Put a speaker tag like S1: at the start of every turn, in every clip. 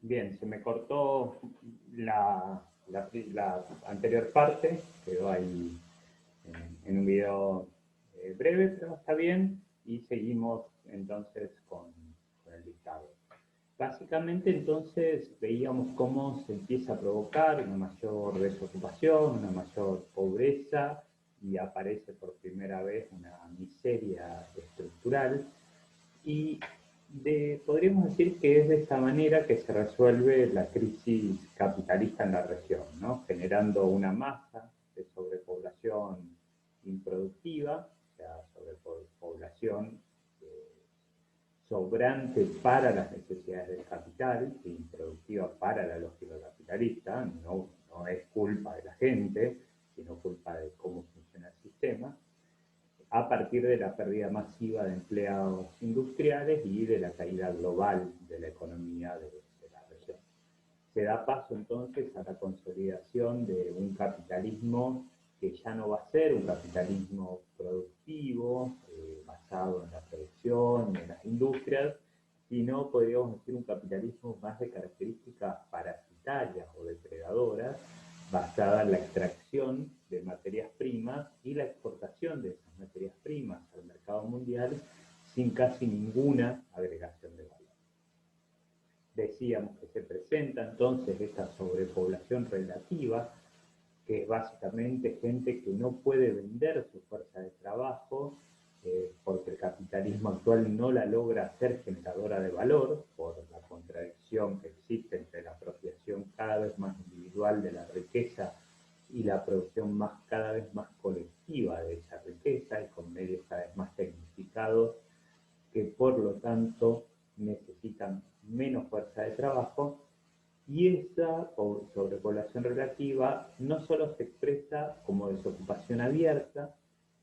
S1: Bien, se me cortó la anterior parte, quedó ahí en un video breve, pero está bien, y seguimos entonces con el dictado. Básicamente entonces veíamos cómo se empieza a provocar una mayor desocupación, una mayor pobreza y aparece por primera vez una miseria estructural y podríamos decir que es de esta manera que se resuelve la crisis capitalista en la región, ¿no? Generando una masa de sobrepoblación improductiva, o sea, sobrepoblación sobrante para las necesidades del capital e improductiva para la lógica capitalista, no es culpa de la gente, sino culpa de cómo funciona el sistema, a partir de la pérdida masiva de empleados industriales y de la caída global de la economía de la región. Se da paso entonces a la consolidación de un capitalismo que ya no va a ser un capitalismo productivo, basado en la producción, en las industrias, sino podríamos decir un capitalismo más de características parasitarias o depredadoras, basada en la extracción de materias primas y la exportación de esas materias primas al mercado mundial sin casi ninguna agregación de valor. Decíamos que se presenta entonces esta sobrepoblación relativa, que es básicamente gente que no puede vender su fuerza de trabajo porque el capitalismo actual no la logra hacer generadora de valor por la contradicción que existe entre la apropiación cada vez más individual de la riqueza y la producción cada vez más colectiva de esa riqueza y con medios cada vez más tecnificados que por lo tanto necesitan menos fuerza de trabajo. Y esa sobrepoblación relativa no solo se expresa como desocupación abierta,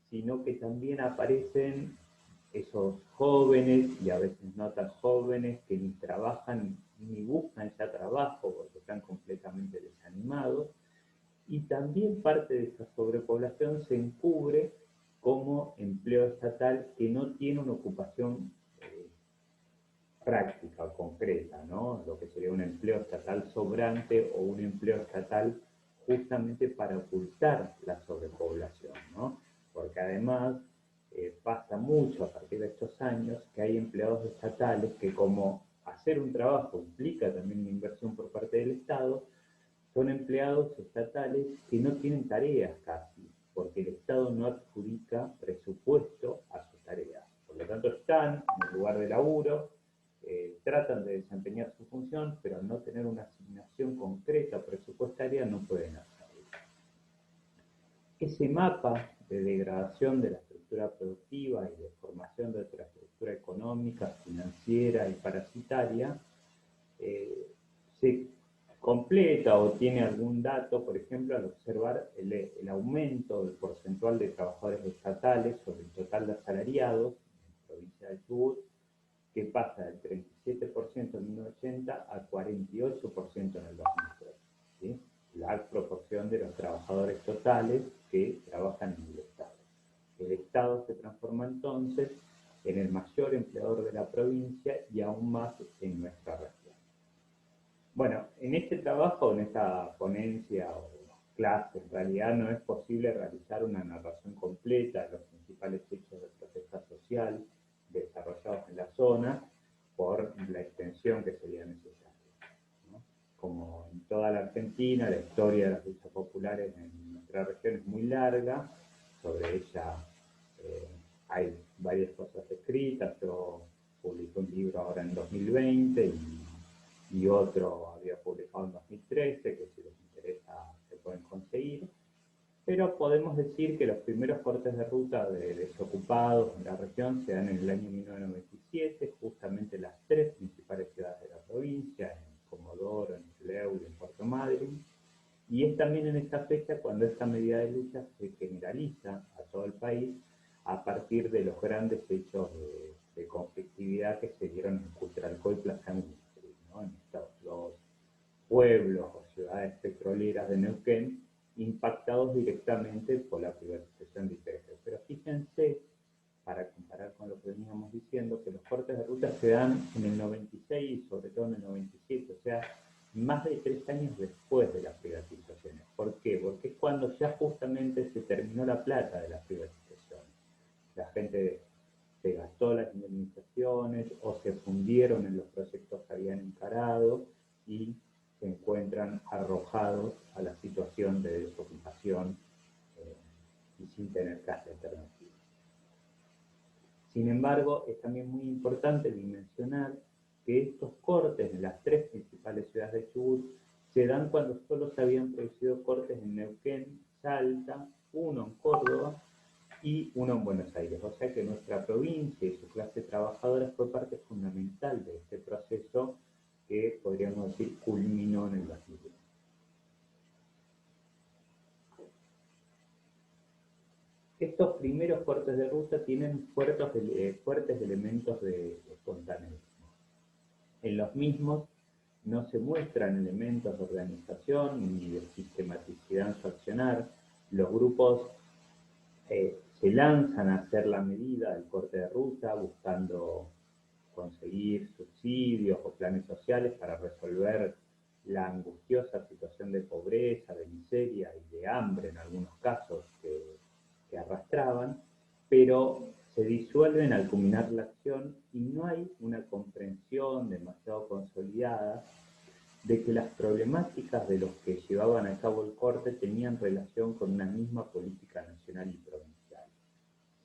S1: sino que también aparecen esos jóvenes y a veces no tan jóvenes que ni trabajan ni buscan ya trabajo porque están completamente desanimados. Y también parte de esa sobrepoblación se encubre como empleo estatal que no tiene una ocupación práctica o concreta, ¿no? Lo que sería un empleo estatal sobrante o un empleo estatal justamente para ocultar la sobrepoblación, ¿no? Porque además pasa mucho a partir de estos años que hay empleados estatales que como hacer un trabajo implica también una inversión por parte del Estado, son empleados estatales que no tienen tareas casi, porque el Estado no adjudica presupuesto a sus tareas. Por lo tanto, están en el lugar de laburo, tratan de desempeñar su función, pero al no tener una asignación concreta presupuestaria no pueden hacerlo. Ese mapa de degradación de la estructura productiva y de formación de otra estructura económica, financiera y parasitaria se completa o tiene algún dato, por ejemplo, al observar el aumento del porcentual de trabajadores estatales sobre el total de asalariados en la provincia del Chubut, que pasa del 37% en 1980 a 48% en el 2003. ¿Sí? La proporción de los trabajadores totales que trabajan en el Estado. El Estado se transforma entonces en el mayor empleador de la provincia y aún más en nuestra región. Bueno, en este trabajo, en esta ponencia o clase, en realidad no es posible realizar una narración completa de los principales hechos de protesta social desarrollados en la zona por la extensión que sería necesaria, ¿no? Como en toda la Argentina, la historia de las luchas populares en nuestra región es muy larga, sobre ella hay varias cosas escritas. Yo publiqué un libro ahora en 2020 y otro había publicado en 2013, que si les interesa se pueden conseguir. Pero podemos decir que los primeros cortes de ruta de desocupados en la región se dan en el año 1997, justamente en las tres principales ciudades de la provincia, en Comodoro, en Trelew y en Puerto Madryn. Y es también en esta fecha cuando esta medida de lucha se generaliza a todo el país a partir de los grandes hechos de conflictividad que se dieron en Cutralcó y Plaza Mitre, ¿no? En estos dos pueblos o ciudades petroleras de Neuquén, impactados directamente por la privatización de IPF. Pero fíjense, para comparar con lo que veníamos diciendo, que los cortes de ruta se dan en el 96 y sobre todo en el 97, o sea, más de 3 años después de las privatizaciones. ¿Por qué? Porque es cuando ya justamente se terminó la plata de las privatizaciones. La gente se gastó las indemnizaciones o se fundieron en los proyectos que habían encarado y se encuentran arrojados a la situación de desocupación y sin tener casi alternativa. Sin embargo, es también muy importante dimensionar que estos cortes en las 3 principales ciudades de Chubut se dan cuando solo se habían producido cortes en Neuquén, Salta, uno en Córdoba y uno en Buenos Aires. O sea que nuestra provincia y su clase trabajadora fue parte fundamental de este proceso que podríamos decir culminó en el 2010. Estos primeros cortes de ruta tienen fuertes elementos de espontaneismo. En los mismos no se muestran elementos de organización ni de sistematicidad en su accionar. Los grupos se lanzan a hacer la medida del corte de ruta buscando conseguir subsidios o planes sociales para resolver la angustiosa situación de pobreza, de miseria y de hambre en algunos casos que arrastraban, pero se disuelven al culminar la acción y no hay una comprensión demasiado consolidada de que las problemáticas de los que llevaban a cabo el corte tenían relación con una misma política nacional y provincial.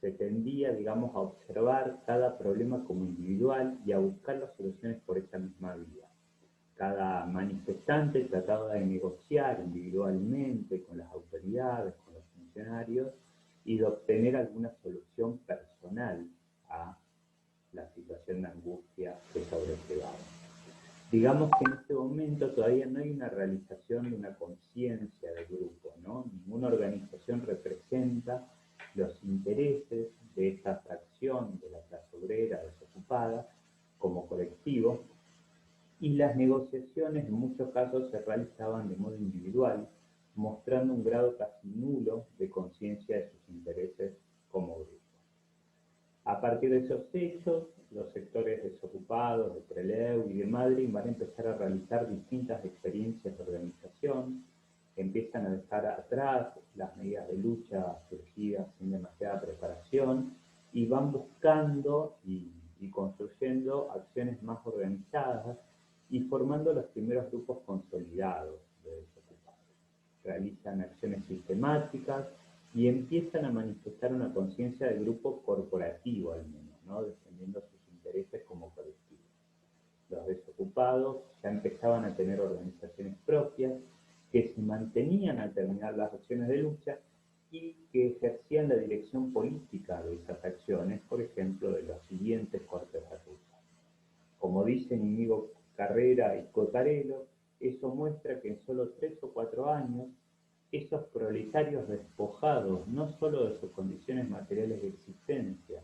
S1: Se tendía, digamos, a observar cada problema como individual y a buscar las soluciones por esa misma vía. Cada manifestante trataba de negociar individualmente con las autoridades, con los funcionarios y de obtener alguna solución personal a la situación de angustia que sobrellevaba. Digamos que en este momento todavía no hay una realización de una conciencia de grupo, ¿no? Ninguna organización representa los intereses de esta fracción de la clase obrera desocupada como colectivo, y las negociaciones en muchos casos se realizaban de modo individual, mostrando un grado casi nulo de conciencia de sus intereses como grupo. A partir de esos hechos, los sectores desocupados de Trelew y de Madrid van a empezar a realizar distintas experiencias de organización, empiezan a dejar atrás las medidas de lucha surgidas sin demasiada preparación y van buscando y construyendo acciones más organizadas y formando los primeros grupos consolidados de desocupados. Realizan acciones sistemáticas y empiezan a manifestar una conciencia de grupo corporativo al menos, ¿no? Defendiendo sus intereses como colectivos. Los desocupados ya empezaban a tener organizaciones propias que se mantenían al terminar las acciones de lucha y que ejercían la dirección política de esas acciones, por ejemplo, de los siguientes cortes de ruta. Como dicen Íñigo Carrera y Cotarelo, eso muestra que en solo 3 o 4 años esos proletarios despojados no solo de sus condiciones materiales de existencia,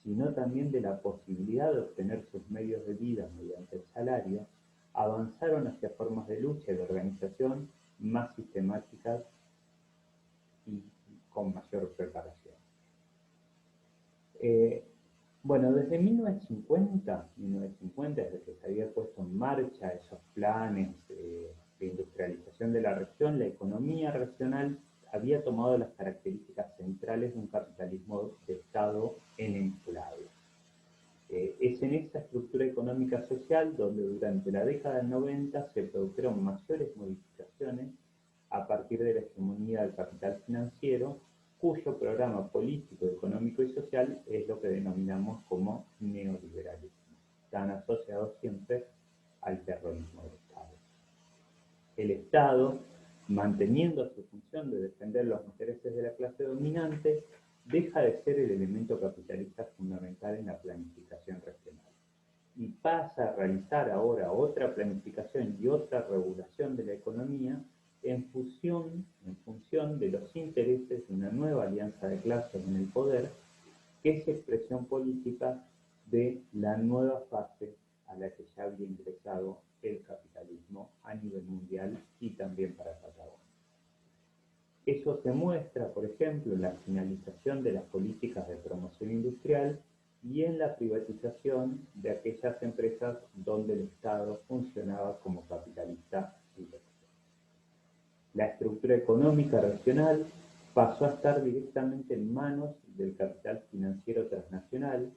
S1: sino también de la posibilidad de obtener sus medios de vida mediante el salario, avanzaron hacia formas de lucha y de organización más sistemáticas y con mayor preparación. Bueno, desde 1950, desde que se había puesto en marcha esos planes de industrialización de la región, la economía regional había tomado las características centrales de un capitalismo de Estado en enclave. Es en esta estructura económica social donde durante la década del 90 se produjeron mayores modificaciones a partir de la hegemonía del capital financiero, cuyo programa político, económico y social es lo que denominamos como neoliberalismo, tan asociado siempre al terrorismo del Estado. El Estado, manteniendo su función de defender los intereses de la clase dominante, deja de ser el elemento capitalista fundamental en la planificación regional y pasa a realizar ahora otra planificación y otra regulación de la economía en función de los intereses de una nueva alianza de clases en el poder, que es expresión política de la nueva fase a la que ya había ingresado el capitalismo a nivel mundial y también para Patagonia. Eso se muestra, por ejemplo, en la finalización de las políticas de promoción industrial y en la privatización de aquellas empresas donde el Estado funcionaba como capitalista. estructura económica regional pasó a estar directamente en manos del capital financiero transnacional,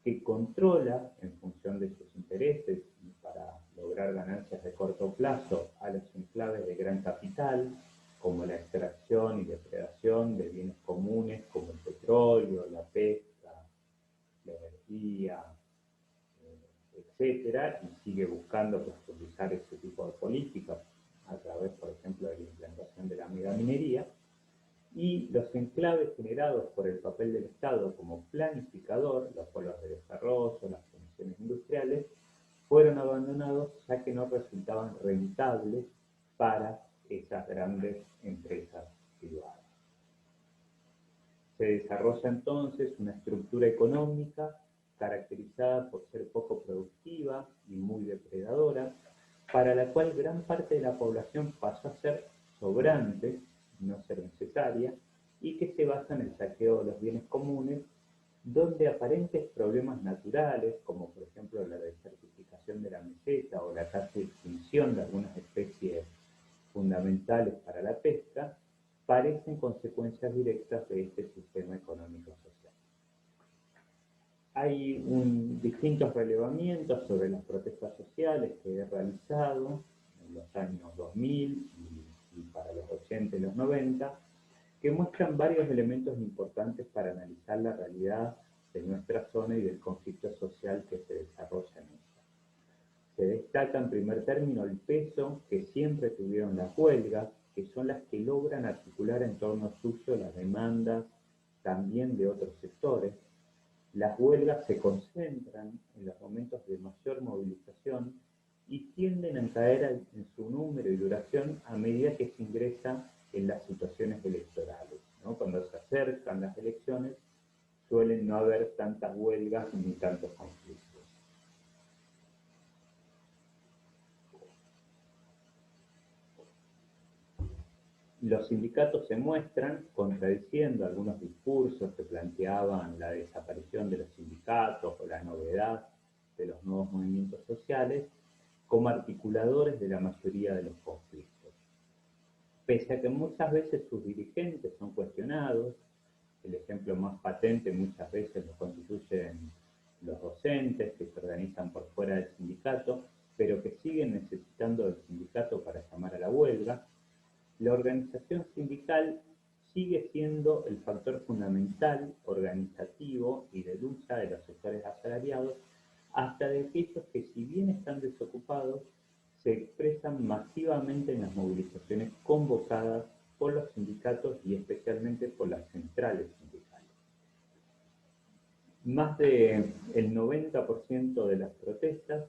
S1: que controla, en función de sus intereses y para lograr ganancias de corto plazo, a los enclaves de gran capital, como la extracción y depredación de bienes comunes como el petróleo, la pesca, la energía, etcétera, y sigue buscando profundizar ese tipo de políticas a través, por ejemplo, de la implantación de la megaminería, y los enclaves generados por el papel del Estado como planificador, los polos de desarrollo, las comisiones industriales, fueron abandonados ya que no resultaban rentables para esas grandes empresas privadas. Se desarrolla entonces una estructura económica caracterizada por ser poco productiva y muy depredadora, para la cual gran parte de la población pasó a ser sobrante, no ser necesaria, y que se basa en el saqueo de los bienes comunes, donde aparentes problemas naturales, como por ejemplo la desertificación de la meseta o la casi extinción de algunas especies fundamentales para la pesca, parecen consecuencias directas de este sistema económico-social. Hay distintos relevamientos sobre las protestas sociales que he realizado en los años 2000 y para los 80 y los 90, que muestran varios elementos importantes para analizar la realidad de nuestra zona y del conflicto social que se desarrolla en ella. Se destaca en primer término el peso que siempre tuvieron las huelgas, que son las que logran articular en torno suyo las demandas también de otros sectores. Las huelgas se concentran en los momentos de mayor movilización y tienden a caer en su número y duración a medida que se ingresa en las situaciones electorales, ¿no? Cuando se acercan las elecciones suelen no haber tantas huelgas ni tantos conflictos. Los sindicatos se muestran contradiciendo algunos discursos que planteaban la desaparición de los sindicatos o la novedad de los nuevos movimientos sociales como articuladores de la mayoría de los conflictos. Pese a que muchas veces sus dirigentes son cuestionados, el ejemplo más patente muchas veces lo constituyen los docentes que se organizan por fuera del sindicato, pero que siguen necesitando del sindicato para llamar a la huelga, la organización sindical sigue siendo el factor fundamental, organizativo y de lucha de los sectores asalariados, hasta de aquellos que, si bien están desocupados, se expresan masivamente en las movilizaciones convocadas por los sindicatos y especialmente por las centrales sindicales. Más del 90% de las protestas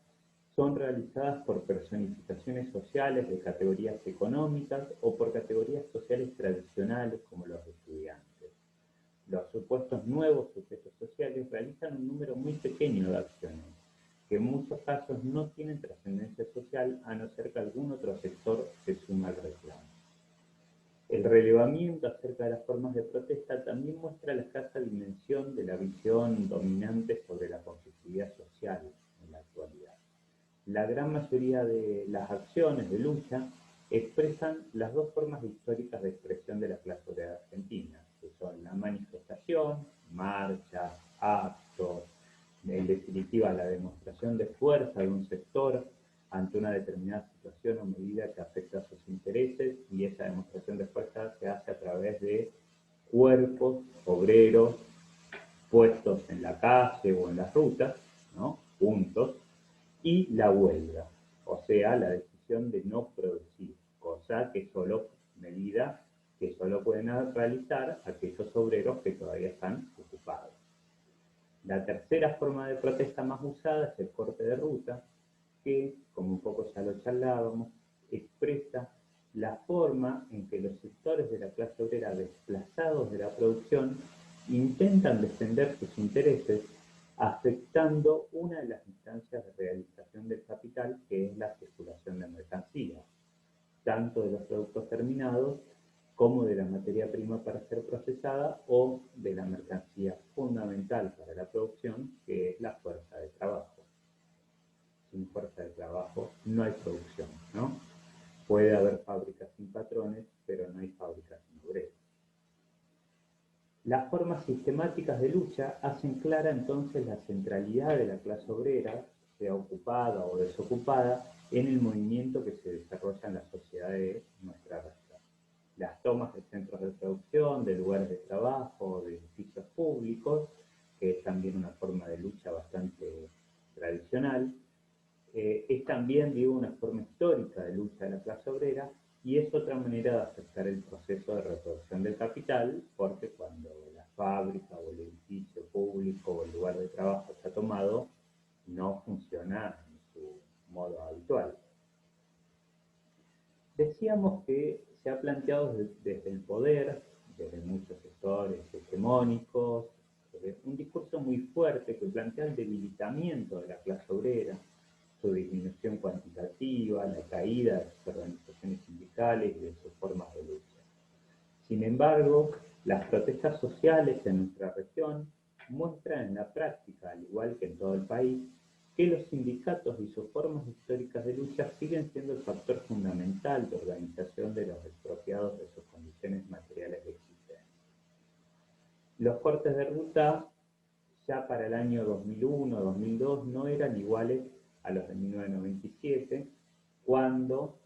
S1: son realizadas por personificaciones sociales de categorías económicas o por categorías sociales tradicionales como los estudiantes. Los supuestos nuevos sujetos sociales realizan un número muy pequeño de acciones, que en muchos casos no tienen trascendencia social a no ser que algún otro sector se suma al reclamo. El relevamiento acerca de las formas de protesta también muestra la escasa dimensión de la visión dominante sobre la conflictividad social en la actualidad. La gran mayoría de las acciones de lucha expresan las dos formas históricas de expresión de la clase obrera argentina, que son la manifestación, marchas, actos, en definitiva la demostración de fuerza de un sector ante una determinada situación o medida que afecta a sus intereses, y esa demostración de fuerza se hace a través de cuerpos obreros puestos en la calle o en las rutas, ¿no? Juntos, y la huelga, o sea, la decisión de no producir, cosa que solo, medida que solo pueden realizar aquellos obreros que todavía están ocupados. La tercera forma de protesta más usada es el corte de ruta, que, como un poco ya lo charlábamos, expresa la forma en que los sectores de la clase obrera desplazados de la producción intentan defender sus intereses afectando una de las instancias de realización del capital, que es la circulación de mercancías, tanto de los productos terminados como de la materia prima para ser procesada o de la mercancía fundamental para la producción, que es la fuerza de trabajo. Sin fuerza de trabajo no hay producción, ¿no? puede haber fábricas sin patrones, pero no hay fábricas sin obreros. Las formas sistemáticas de lucha hacen clara entonces la centralidad de la clase obrera, sea ocupada o desocupada, en el movimiento que se desarrolla en la sociedad de nuestra región. Las tomas de centros de producción, de lugares de trabajo, de edificios públicos, que es también una forma de lucha bastante tradicional, es también, digo, una forma histórica de lucha de la clase obrera y es otra manera de afectar el proceso de reproducción del capital, porque cuando la fábrica o el edificio público o el lugar de trabajo está tomado, no funciona en su modo habitual. Decíamos que se ha planteado desde el poder, desde muchos sectores hegemónicos, un discurso muy fuerte que plantea el debilitamiento de la clase obrera, su disminución cuantitativa, la caída de sus organizaciones sindicales y de sus formas de lucha. Sin embargo, las protestas sociales en nuestra región muestran en la práctica, al igual que en todo el país, que los sindicatos y sus formas históricas de lucha siguen siendo el factor fundamental de organización de los expropiados de sus condiciones materiales de existencia. Los cortes de ruta ya para el año 2001-2002 no eran iguales a los de 1997, cuando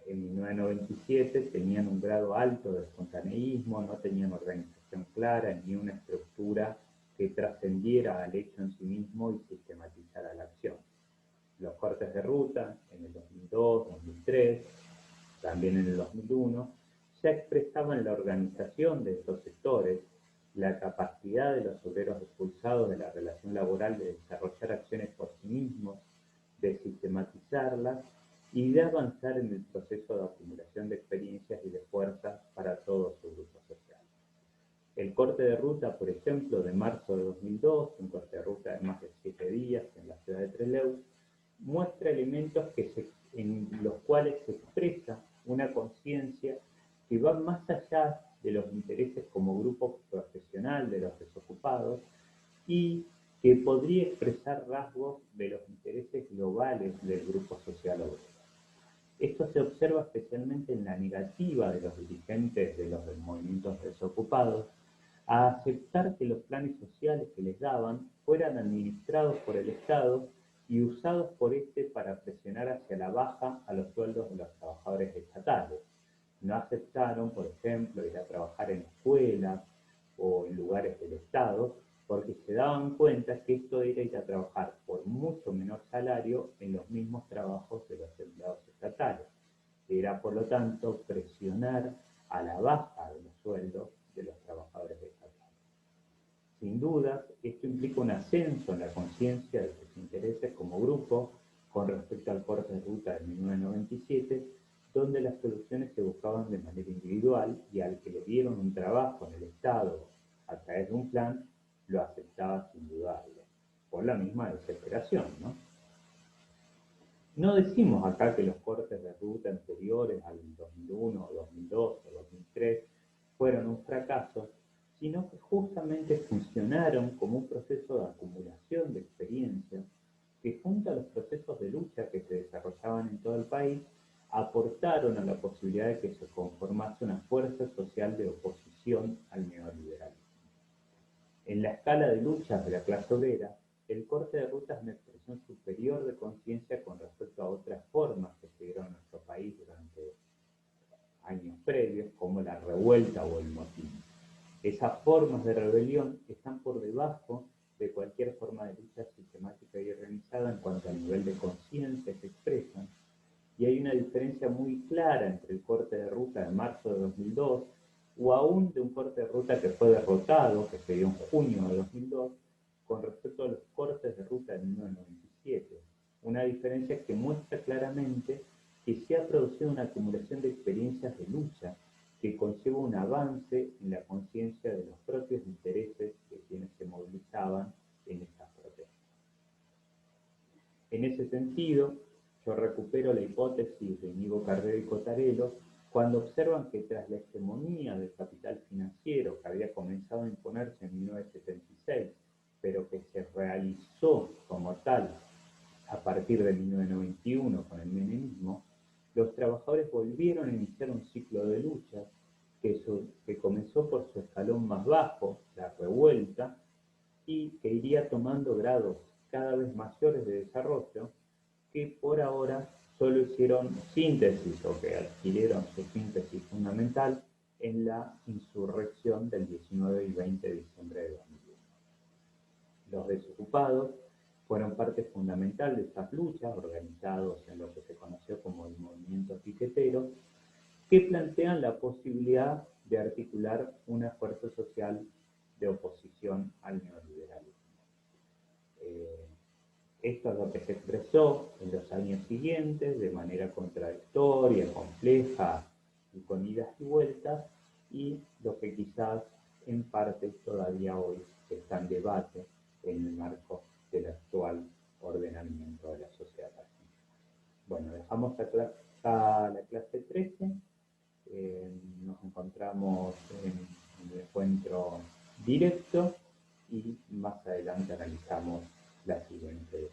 S1: en 1997 tenían un grado alto de espontaneísmo, no tenían organización clara ni una estructura que trascendiera al hecho en sí mismo y sistematizara la acción. Los cortes de ruta en el 2002, 2003, también en el 2001, ya expresaban la organización de estos sectores, la capacidad de los obreros expulsados de la relación laboral de desarrollar acciones por sí mismos, de sistematizarlas y de avanzar en el proceso de acumulación de experiencias y de fuerzas para todos sus grupos sociales. El corte de ruta, por ejemplo, de marzo de 2002, un corte de ruta de más de 7 días en la ciudad de Trelew, muestra elementos en los cuales se expresa una conciencia que va más allá de los intereses como grupo profesional de los desocupados y que podría expresar rasgos de los intereses globales del grupo social obrero. Esto se observa especialmente en la negativa de los dirigentes de los movimientos desocupados a aceptar que los planes sociales que les daban fueran administrados por el Estado y usados por este para presionar hacia la baja a los sueldos de los trabajadores estatales. No aceptaron, por ejemplo, ir a trabajar en escuelas o en lugares del Estado, porque se daban cuenta que esto era ir a trabajar por mucho menor salario en los mismos trabajos de los empleados estatales. Era, por lo tanto, presionar a la baja de los sueldos de los trabajadores estatales. Sin duda, esto implica un ascenso en la conciencia de sus intereses como grupo con respecto al corte de ruta de 1997, donde las soluciones se buscaban de manera individual y al que le dieron un trabajo en el Estado a través de un plan, lo aceptaba sin dudarlo, por la misma desesperación, ¿no? No decimos acá que los cortes de ruta anteriores al 2001, 2002 o 2003 fueron un fracaso, sino que justamente funcionaron como un proceso de acumulación de experiencias que junto a los procesos de lucha que se desarrollaban en todo el país, aportaron a la posibilidad de que se conformase una fuerza social de oposición al neoliberalismo. En la escala de luchas de la clase obrera, el corte de ruta es una expresión superior de conciencia con respecto a otras formas que se dieron en nuestro país durante años previos, como la revuelta o el motín. Esas formas de rebelión están por debajo de cualquier forma de lucha sistemática y organizada en cuanto al nivel de conciencia que expresan, y hay una diferencia muy clara entre el corte de ruta de marzo de 2002 o aún de un corte de ruta que fue derrotado, que se dio en junio de 2002, con respecto a los cortes de ruta de 1997. Una diferencia que muestra claramente que se ha producido una acumulación de experiencias de lucha que conlleva un avance en la conciencia de los propios intereses de quienes se movilizaban en estas protestas. En ese sentido, yo recupero la hipótesis de Íñigo Carrero y Cotarelo cuando observan que tras la hegemonía del capital financiero que había comenzado a imponerse en 1976, pero que se realizó como tal a partir de 1991 con el menemismo, los trabajadores volvieron a iniciar un ciclo de lucha que comenzó por su escalón más bajo, la revuelta, y que iría tomando grados cada vez mayores de desarrollo, que por ahora solo hicieron síntesis o que adquirieron su síntesis fundamental en la insurrección del 19 y 20 de diciembre de 2001. Los desocupados fueron parte fundamental de estas luchas, organizados en lo que se conoció como el movimiento piquetero, que plantean la posibilidad de articular una fuerza social de oposición al neoliberalismo. Esto es lo que se expresó en los años siguientes de manera contradictoria, compleja y con idas y vueltas, y lo que quizás en parte todavía hoy está en debate en el marco del actual ordenamiento de la sociedad argentina. Bueno, dejamos acá la clase 13. Nos encontramos en el encuentro directo y más adelante analizamos la siguiente